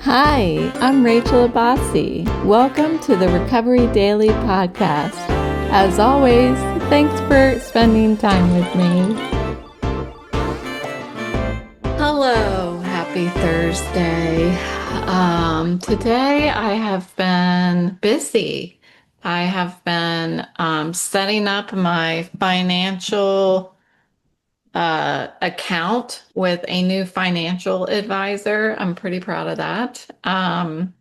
Hi, I'm Rachel Abbasi. Welcome to the Recovery Daily podcast. As always, thanks for spending time with me. Hello, happy Thursday. Today I have been busy. I have been setting up my financial account with a new financial advisor. I'm pretty proud of that. And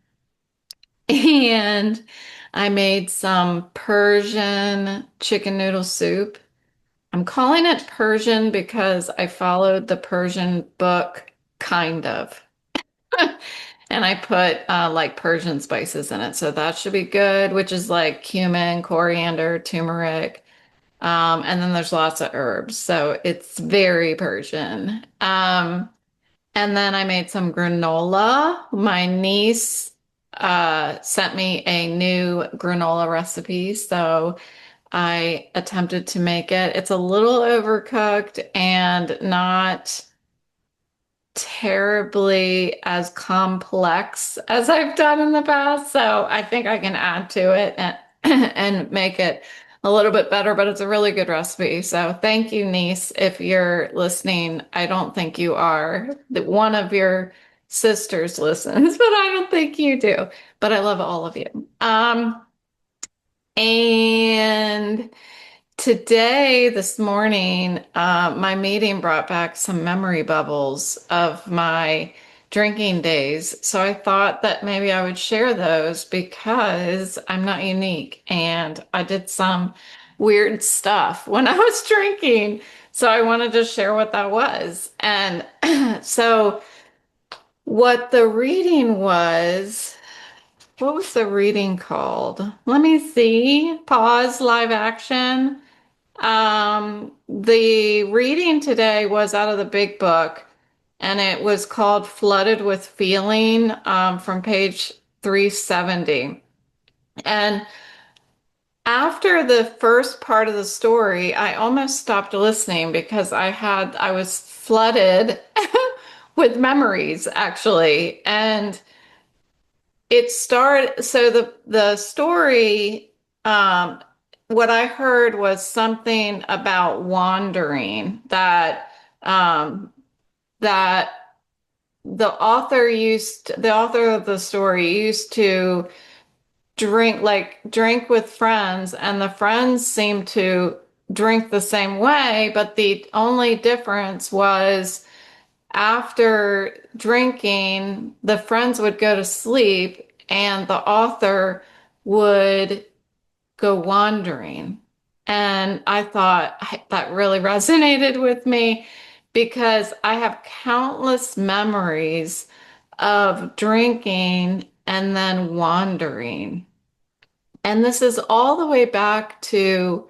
I made some Persian chicken noodle soup. I'm calling it Persian because I followed the Persian book, kind of. And I put like Persian spices in it. So that should be good, which is like cumin, coriander, turmeric. And then there's lots of herbs. So it's very Persian. And then I made some granola. My niece sent me a new granola recipe, so I attempted to make it. It's a little overcooked and not terribly as complex as I've done in the past, so I think I can add to it and and make it a little bit better, but it's a really good recipe. So thank you, niece, if you're listening. I don't think you are. That one of your sisters listens, but I don't think you do. But I love all of you. And today, this morning, my meeting brought back some memory bubbles of my drinking days. So I thought that maybe I would share those because I'm not unique and I did some weird stuff when I was drinking. So I wanted to share what that was. And so what the reading was, what was the reading called? Let me see. Pause, live action. The reading today was out of the big book, and it was called Flooded with Feeling, from page 370. And after the first part of the story, I almost stopped listening because I was flooded with memories, actually. And it started, so the story, what I heard was something about wandering, um, that the author of the story used to drink with friends, and the friends seemed to drink the same way, but the only difference was after drinking, the friends would go to sleep and the author would go wandering. And I thought that really resonated with me because I have countless memories of drinking and then wandering. And this is all the way back to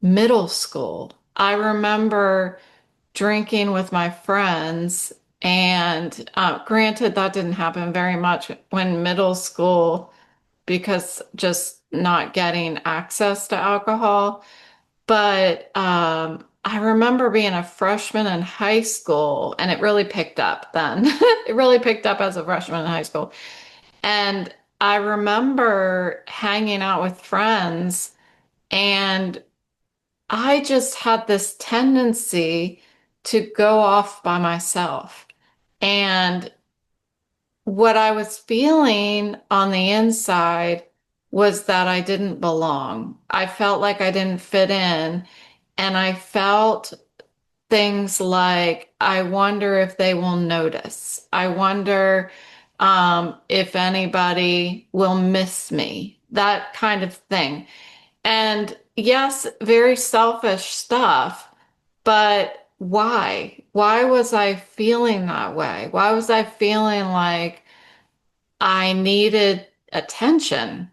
middle school. I remember drinking with my friends, and granted, that didn't happen very much when middle school because just not getting access to alcohol. But I remember being a freshman in high school, and it really picked up then. It really picked up as a freshman in high school. And I remember hanging out with friends, and I just had this tendency to go off by myself. And what I was feeling on the inside was that I didn't belong. I felt like I didn't fit in. And I felt things like, I wonder if they will notice. I wonder if anybody will miss me, that kind of thing. And yes, very selfish stuff, but why? Why was I feeling that way? Why was I feeling like I needed attention?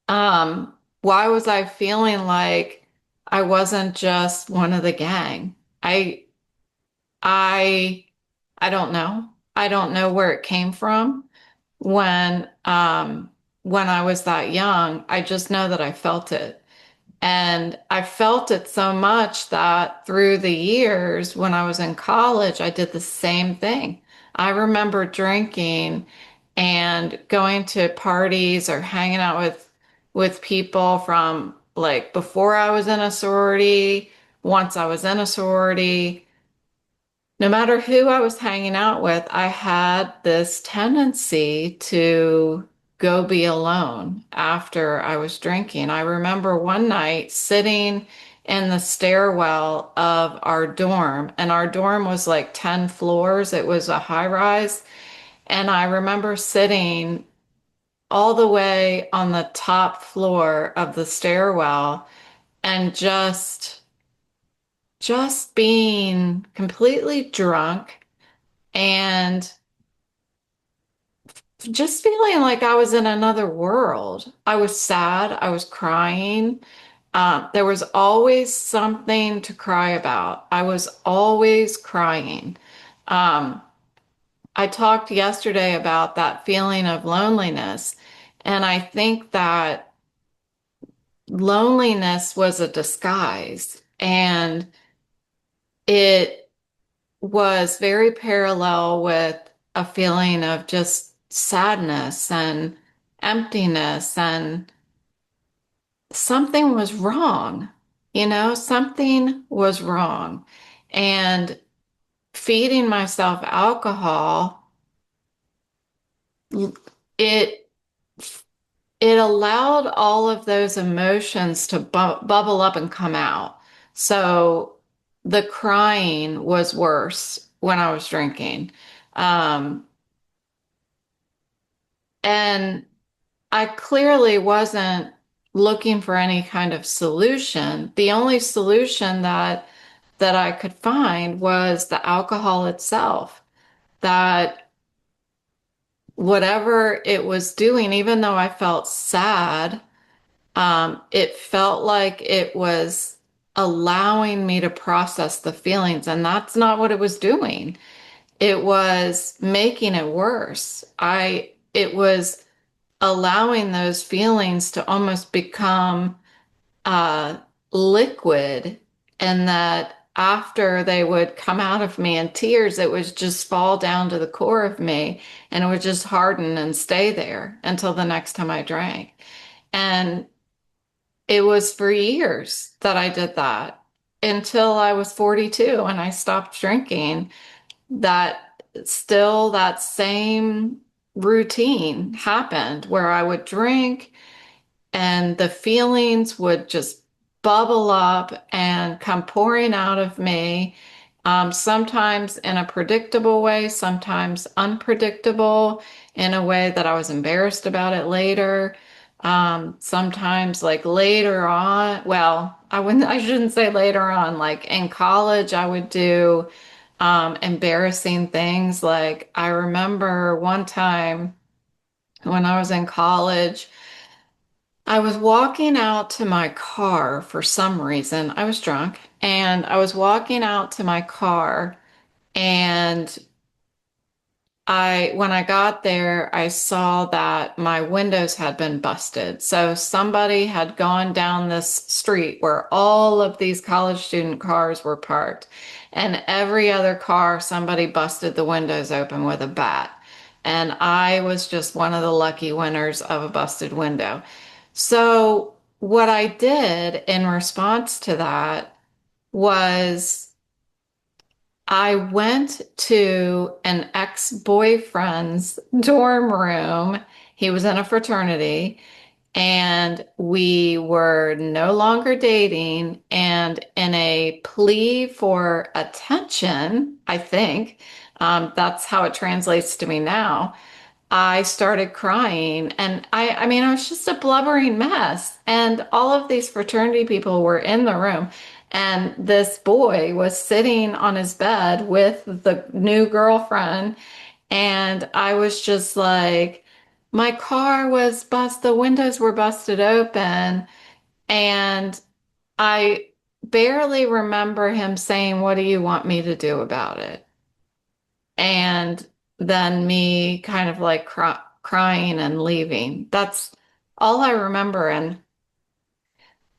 Why was I feeling like I wasn't just one of the gang? I I I don't know. I don't know where it came from when I was that young. I just know that I felt it. And I felt it so much that through the years when I was in college, I did the same thing. I remember drinking and going to parties or hanging out with people from like before I was in a sorority, once I was in a sorority, no matter who I was hanging out with, I had this tendency to go be alone after I was drinking. I remember one night sitting in the stairwell of our dorm, and our dorm was like 10 floors. It was a high rise. And I remember sitting all the way on the top floor of the stairwell and just being completely drunk and just feeling like I was in another world. I was sad. I was crying. There was always something to cry about. I was always crying. Um, I talked yesterday about that feeling of loneliness, and I think that loneliness was a disguise, and it was very parallel with a feeling of just sadness and emptiness, and something was wrong. Something was wrong. And feeding myself alcohol, it it allowed all of those emotions to bubble up and come out. So the crying was worse when I was drinking. Um, and I clearly wasn't looking for any kind of solution. The only solution that I could find was the alcohol itself. That whatever it was doing, even though I felt sad, it felt like it was allowing me to process the feelings, and that's not what it was doing. It was making it worse. It was allowing those feelings to almost become uh, liquid, and that after they would come out of me in tears, it would just fall down to the core of me and it would just harden and stay there until the next time I drank. And it was for years that I did that until I was 42 and I stopped drinking. That still that same routine happened where I would drink and the feelings would just bubble up and come pouring out of me. Sometimes in a predictable way, sometimes unpredictable in a way that I was embarrassed about it later. Sometimes like later on, well, I shouldn't say later on, like in college, I would do embarrassing things. Like I remember one time when I was in college, I was walking out to my car for some reason. I was drunk and I was walking out to my car, and when I got there, I saw that my windows had been busted. So somebody had gone down this street where all of these college student cars were parked, and every other car, somebody busted the windows open with a bat. And I was just one of the lucky winners of a busted window. So what I did in response to that was I went to an ex-boyfriend's dorm room. He was in a fraternity, and we were no longer dating. And in a plea for attention, I think, that's how it translates to me now. I started crying, and I mean, I was just a blubbering mess. And all of these fraternity people were in the room, and this boy was sitting on his bed with the new girlfriend. And I was just like, my car was the windows were busted open. And I barely remember him saying, "What do you want me to do about it?" And then me kind of like crying and leaving. That's all I remember. And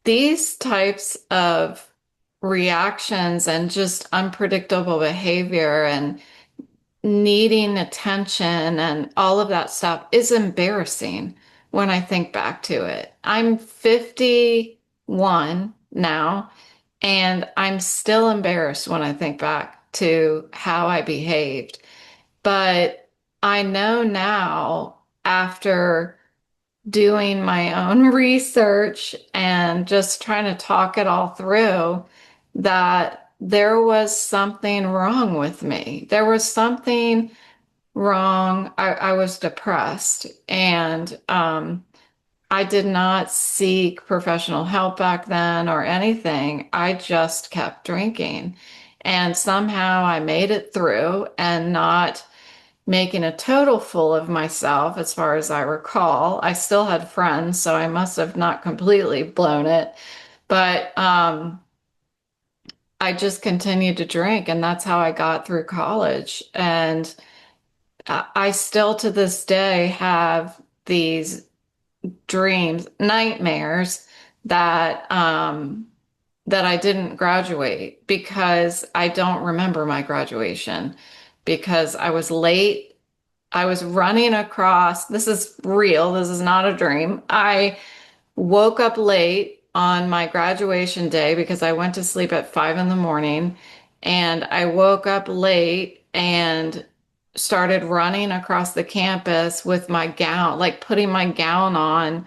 these types of reactions and just unpredictable behavior and needing attention and all of that stuff is embarrassing when I think back to it. I'm 51 now, and I'm still embarrassed when I think back to how I behaved. But I know now, after doing my own research and just trying to talk it all through, that there was something wrong with me. There was something wrong. I was depressed, and I did not seek professional help back then or anything. I just kept drinking. And somehow I made it through, and not making a total fool of myself, as far as I recall. I still had friends, so I must have not completely blown it. But I just continued to drink, and that's how I got through college. And I still to this day have these dreams, nightmares, that I didn't graduate, because I don't remember my graduation, because I was late. I was running across, this is real, this is not a dream. I woke up late on my graduation day because I went to sleep at 5 in the morning, and I woke up late and started running across the campus with my gown, like putting my gown on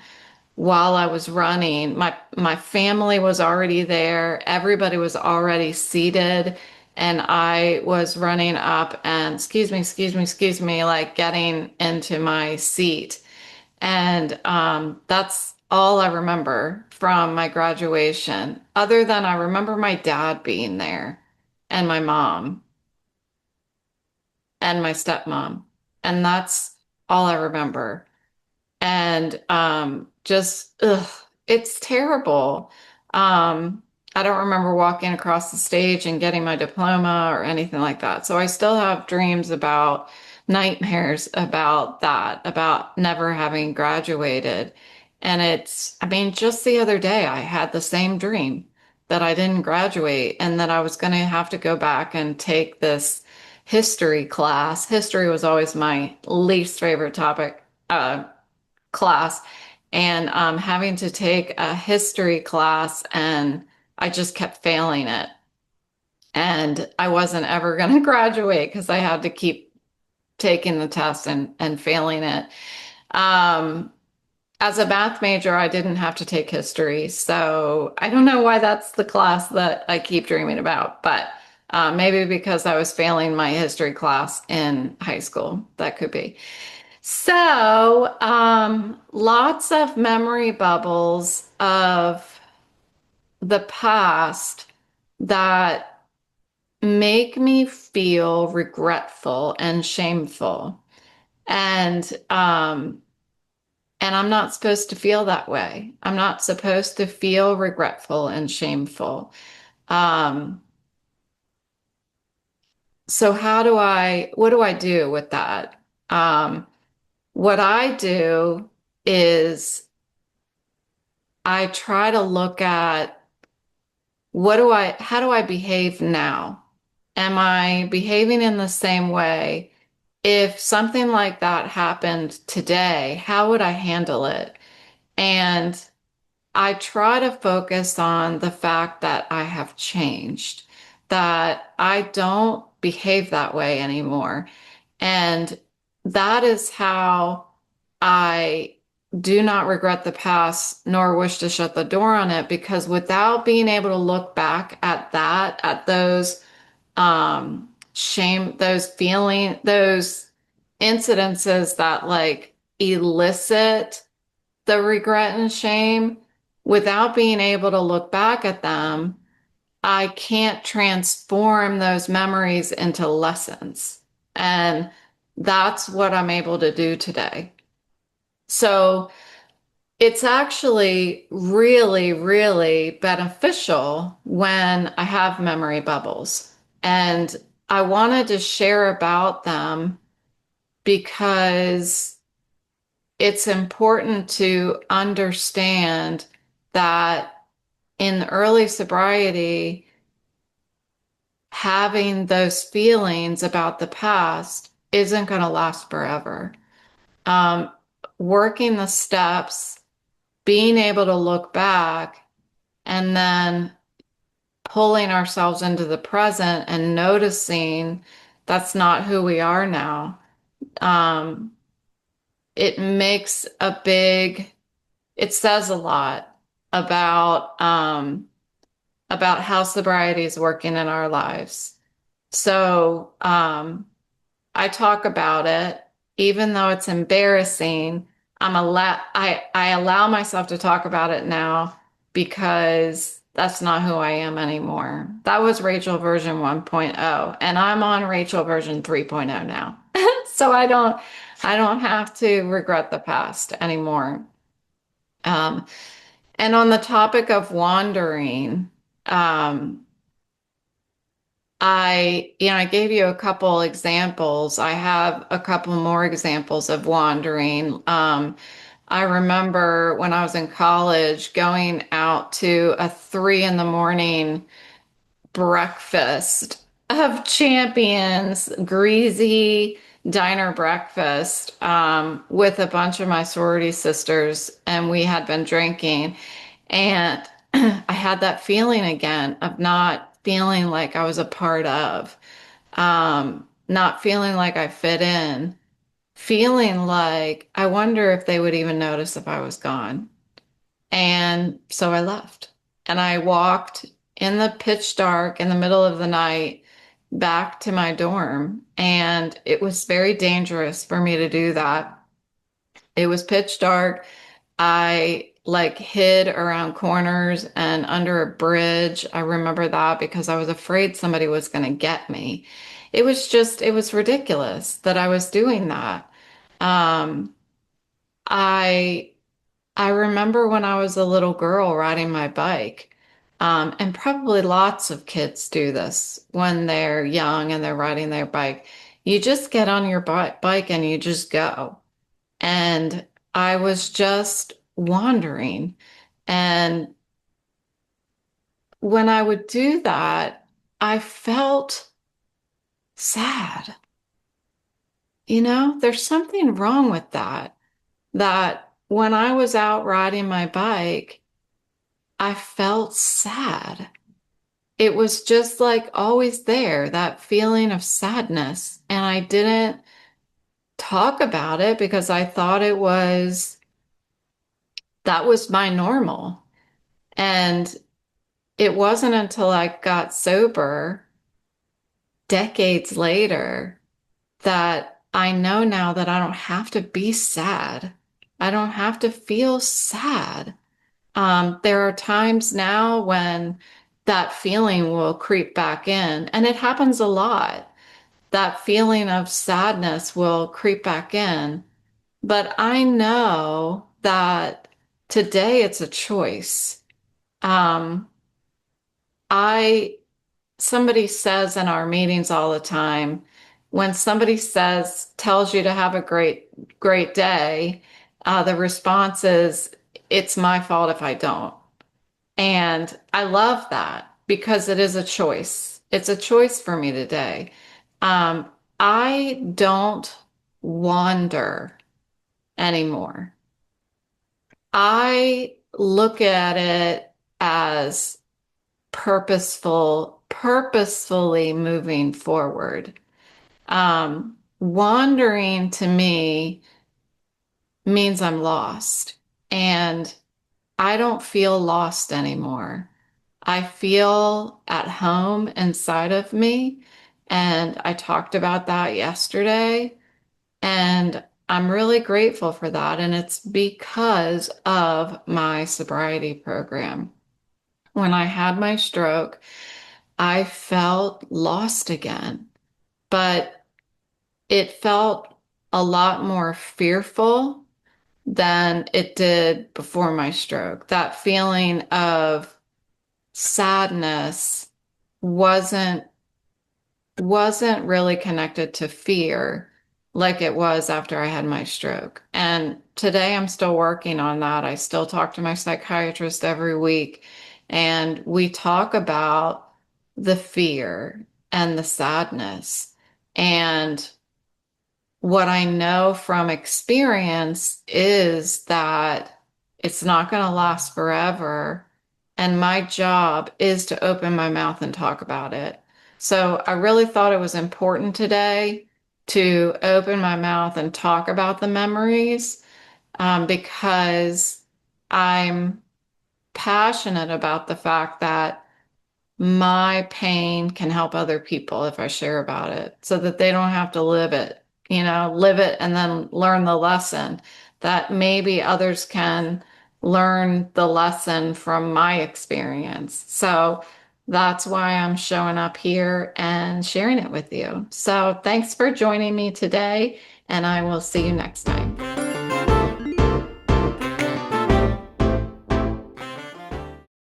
while I was running. My family was already there. Everybody was already seated, and I was running up and excuse me, like getting into my seat. And that's all I remember from my graduation, other than I remember my dad being there, and my mom, and my stepmom. And that's all I remember. And just ugh, it's terrible. Um, I don't remember walking across the stage and getting my diploma or anything like that. So I still have dreams about, nightmares about that, about never having graduated. And I mean, just the other day I had the same dream, that I didn't graduate, and that I was going to have to go back and take this history class. History was always my least favorite topic. Class, and having to take a history class, and I just kept failing it. And I wasn't ever going to graduate because I had to keep taking the test and failing it. Um, as a math major, I didn't have to take history. So I don't know why that's the class that I keep dreaming about, but maybe because I was failing my history class in high school. That could be. So, lots of memory bubbles of the past that make me feel regretful and shameful. And I'm not supposed to feel that way. I'm not supposed to feel regretful and shameful. Um, so what do I do with that? What I do is I try to look at, how do I behave now? Am I behaving in the same way? If something like that happened today, how would I handle it? And I try to focus on the fact that I have changed, that I don't behave that way anymore. And that is how I do not regret the past nor wish to shut the door on it, because without being able to look back at that, at those those those incidences that like elicit the regret and shame, without being able to look back at them, I can't transform those memories into lessons. And that's what I'm able to do today. So it's actually really, really beneficial when I have memory bubbles. And I wanted to share about them because it's important to understand that in early sobriety, having those feelings about the past isn't going to last forever. Um, Working the steps, being able to look back, and then pulling ourselves into the present and noticing that's not who we are now. Um, it makes a big, it says a lot about how sobriety is working in our lives. So, I talk about it, even though it's embarrassing. I allow myself to talk about it now because that's not who I am anymore. That was Rachel version 1.0, and I'm on Rachel version 3.0 now. So I don't have to regret the past anymore. Um, and on the topic of wandering, um, I gave you a couple examples. I have a couple more examples of wandering. I remember when I was in college going out to a 3 in the morning breakfast of champions, greasy diner breakfast, with a bunch of my sorority sisters, and we had been drinking. And I had that feeling again of not feeling like I was a part of, not feeling like I fit in, feeling like I wonder if they would even notice if I was gone. And so I left and I walked in the pitch dark in the middle of the night back to my dorm. And it was very dangerous for me to do that. It was pitch dark. I like hid around corners and under a bridge. I remember that because I was afraid somebody was going to get me. It was ridiculous that I was doing that. Um, I I remember when I was a little girl riding my bike, and probably lots of kids do this when they're young and they're riding their bike. You just get on your bike and you just go. And I was just wandering. And when I would do that, I felt sad. There's something wrong with that. That when I was out riding my bike, I felt sad. It was just like always there, that feeling of sadness. And I didn't talk about it because I thought that was my normal. And it wasn't until I got sober decades later that I know now that I don't have to be sad. I don't have to feel sad. There are times now when that feeling will creep back in, and it happens a lot. That feeling of sadness will creep back in. But I know that today it's a choice. Um, I Somebody says in our meetings all the time, when somebody tells you to have a great day, the response is, it's my fault if I don't. And I love that because it is a choice. It's a choice for me today. Um, I don't wander anymore. I look at it as purposefully moving forward. Wandering to me means I'm lost, and I don't feel lost anymore. I feel at home inside of me, and I talked about that yesterday, and I'm really grateful for that, and it's because of my sobriety program. When I had my stroke, I felt lost again, but it felt a lot more fearful than it did before my stroke. That feeling of sadness wasn't wasn't really connected to fear like it was after I had my stroke. And today I'm still working on that. I still talk to my psychiatrist every week, and we talk about the fear and the sadness. And what I know from experience is that it's not going to last forever. And my job is to open my mouth and talk about it. So I really thought it was important today to open my mouth and talk about the memories, because I'm passionate about the fact that my pain can help other people if I share about it so that they don't have to live it and then learn the lesson, that maybe others can learn the lesson from my experience. So that's why I'm showing up here and sharing it with you. So thanks for joining me today, and I will see you next time.